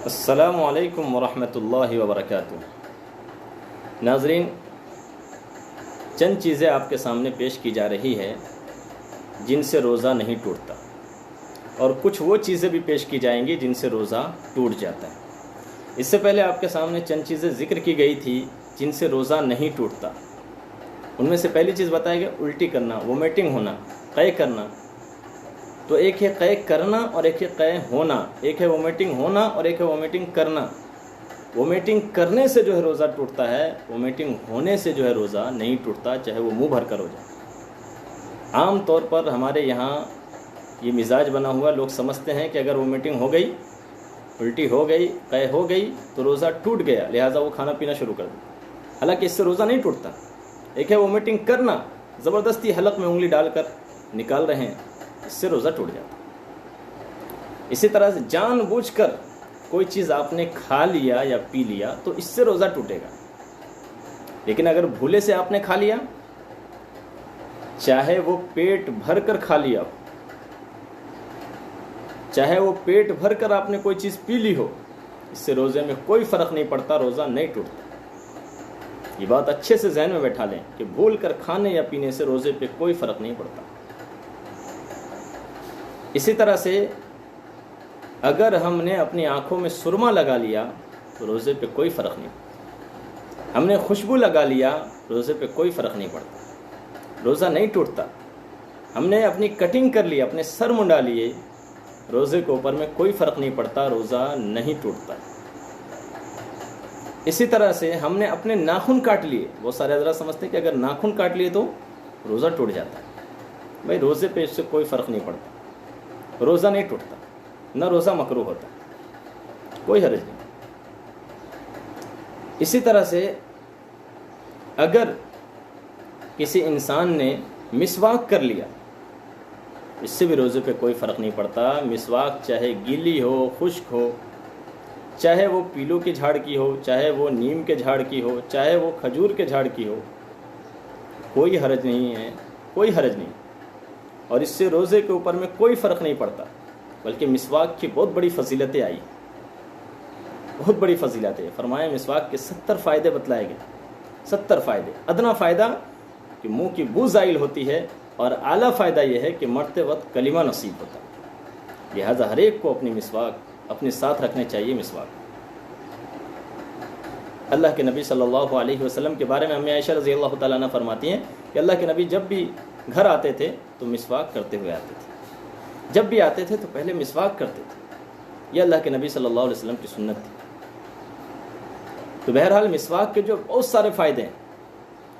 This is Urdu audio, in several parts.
السلام علیکم ورحمۃ اللہ وبرکاتہ۔ ناظرین، چند چیزیں آپ کے سامنے پیش کی جا رہی ہے جن سے روزہ نہیں ٹوٹتا، اور کچھ وہ چیزیں بھی پیش کی جائیں گی جن سے روزہ ٹوٹ جاتا ہے۔ اس سے پہلے آپ کے سامنے چند چیزیں ذکر کی گئی تھی جن سے روزہ نہیں ٹوٹتا۔ ان میں سے پہلی چیز بتایا گیا الٹی کرنا، وومیٹنگ ہونا، قے کرنا۔ تو ایک ہے قے کرنا اور ایک ہے قے ہونا، ایک ہے وومیٹنگ ہونا اور ایک ہے وومیٹنگ کرنا۔ وومیٹنگ کرنے سے جو ہے روزہ ٹوٹتا ہے، وومیٹنگ ہونے سے جو ہے روزہ نہیں ٹوٹتا، چاہے وہ منہ بھر کر ہو جائے۔ عام طور پر ہمارے یہاں یہ مزاج بنا ہوا، لوگ سمجھتے ہیں کہ اگر وومیٹنگ ہو گئی، الٹی ہو گئی، قے ہو گئی تو روزہ ٹوٹ گیا، لہٰذا وہ کھانا پینا شروع کر دیں۔ حالانکہ اس سے روزہ نہیں ٹوٹتا۔ ایک ہے وومیٹنگ کرنا، زبردستی حلق میں انگلی ڈال کر نکال رہے ہیں، اس سے روزہ ٹوٹ جاتا۔ اسی طرح سے جان بوجھ کر کوئی چیز آپ نے کھا لیا یا پی لیا تو اس سے روزہ ٹوٹے گا۔ لیکن اگر بھولے سے آپ نے کھا لیا، چاہے وہ پیٹ بھر کر کھا لیا ہو، چاہے وہ پیٹ بھر کر آپ نے کوئی چیز پی لی ہو، اس سے روزے میں کوئی فرق نہیں پڑتا، روزہ نہیں ٹوٹتا۔ یہ بات اچھے سے ذہن میں بیٹھا لیں کہ بھول کر کھانے یا پینے سے روزے پہ کوئی فرق نہیں پڑتا۔ اسی طرح سے اگر ہم نے اپنی آنکھوں میں سرما لگا لیا تو روزے پہ کوئی فرق نہیں پڑتا۔ ہم نے خوشبو لگا لیا، روزے پہ کوئی فرق نہیں پڑتا، روزہ نہیں ٹوٹتا۔ ہم نے اپنی کٹنگ کر لی، اپنے سر منڈا لیے، روزے کے اوپر میں کوئی فرق نہیں پڑتا، روزہ نہیں ٹوٹتا۔ اسی طرح سے ہم نے اپنے ناخن کاٹ لیے، وہ سارے حضرات سمجھتے ہیں کہ اگر ناخن کاٹ لیے تو روزہ ٹوٹ جاتا ہے۔ بھائی روزے پہ اس سے کوئی فرق نہیں پڑتا، روزہ نہیں ٹوٹتا، نہ روزہ مکروہ ہوتا، کوئی حرج نہیں۔ اسی طرح سے اگر کسی انسان نے مسواک کر لیا، اس سے بھی روزے پہ کوئی فرق نہیں پڑتا۔ مسواک چاہے گیلی ہو، خشک ہو، چاہے وہ پیلو کے جھاڑ کی ہو، چاہے وہ نیم کے جھاڑ کی ہو، چاہے وہ کھجور کے جھاڑ کی ہو، کوئی حرج نہیں ہے، کوئی حرج نہیں۔ اور اس سے روزے کے اوپر میں کوئی فرق نہیں پڑتا، بلکہ مسواک کی بہت بڑی فضیلتیں آئی، بہت بڑی فضیلتیں۔ فرمایا مسواک کے 70 فائدے بتلائے گئے، 70 فائدے۔ ادنا فائدہ کہ منہ کی بو زائل ہوتی ہے، اور اعلیٰ فائدہ یہ ہے کہ مرتے وقت کلمہ نصیب ہوتا ہے۔ لہذا ہر ایک کو اپنی مسواک اپنے ساتھ رکھنے چاہیے۔ مسواک اللہ کے نبی صلی اللہ علیہ وسلم کے بارے میں امی عائشہ رضی اللہ تعالیٰ عنہ فرماتی ہیں کہ اللہ کے نبی جب بھی گھر آتے تھے تو مسواک کرتے ہوئے آتے تھے، جب بھی آتے تھے تو پہلے مسواک کرتے تھے۔ یہ اللہ کے نبی صلی اللہ علیہ وسلم کی سنت تھی۔ تو بہرحال مسواک کے جو بہت سارے فائدے ہیں،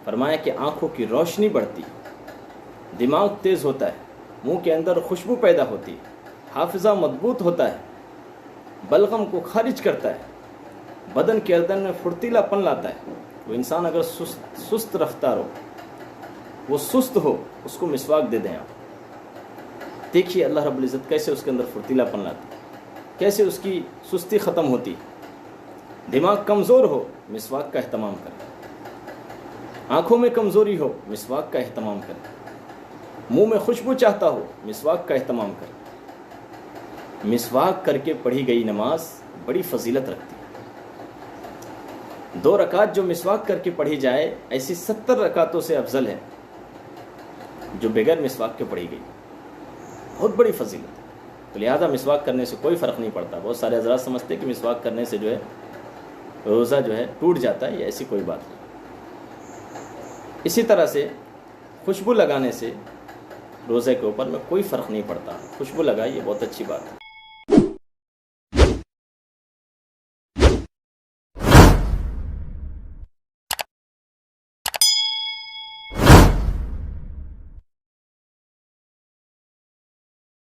فرمایا کہ آنکھوں کی روشنی بڑھتی ہے، دماغ تیز ہوتا ہے، منہ کے اندر خوشبو پیدا ہوتی ہے، حافظہ مضبوط ہوتا ہے، بلغم کو خارج کرتا ہے، بدن کے اندر میں پھرتیلا پن لاتا ہے۔ وہ انسان اگر سست رفتار ہو، وہ سست ہو، اس کو مسواک دے دیں آپ، دیکھیے اللہ رب العزت کیسے اس کے اندر پھرتیلا پن لاتا ہے، کیسے اس کی سستی ختم ہوتی۔ دماغ کمزور ہو، مسواک کا اہتمام کریں۔ آنکھوں میں کمزوری ہو، مسواک کا اہتمام کریں۔ منہ میں خوشبو چاہتا ہو، مسواک کا اہتمام کریں۔ مسواک کر کے پڑھی گئی نماز بڑی فضیلت رکھتی ہے۔ 2 رکعت جو مسواک کر کے پڑھی جائے، ایسی 70 رکعتوں سے افضل ہے جو بغیر مسواک کے پڑھی گئی، بہت بڑی فضیلت ہے۔ تو لہذا مسواک کرنے سے کوئی فرق نہیں پڑتا۔ بہت سارے حضرات سمجھتے ہیں کہ مسواک کرنے سے جو ہے روزہ جو ہے ٹوٹ جاتا ہے، یہ ایسی کوئی بات نہیں۔ اسی طرح سے خوشبو لگانے سے روزے کے اوپر میں کوئی فرق نہیں پڑتا۔ خوشبو لگائیے، بہت اچھی بات ہے۔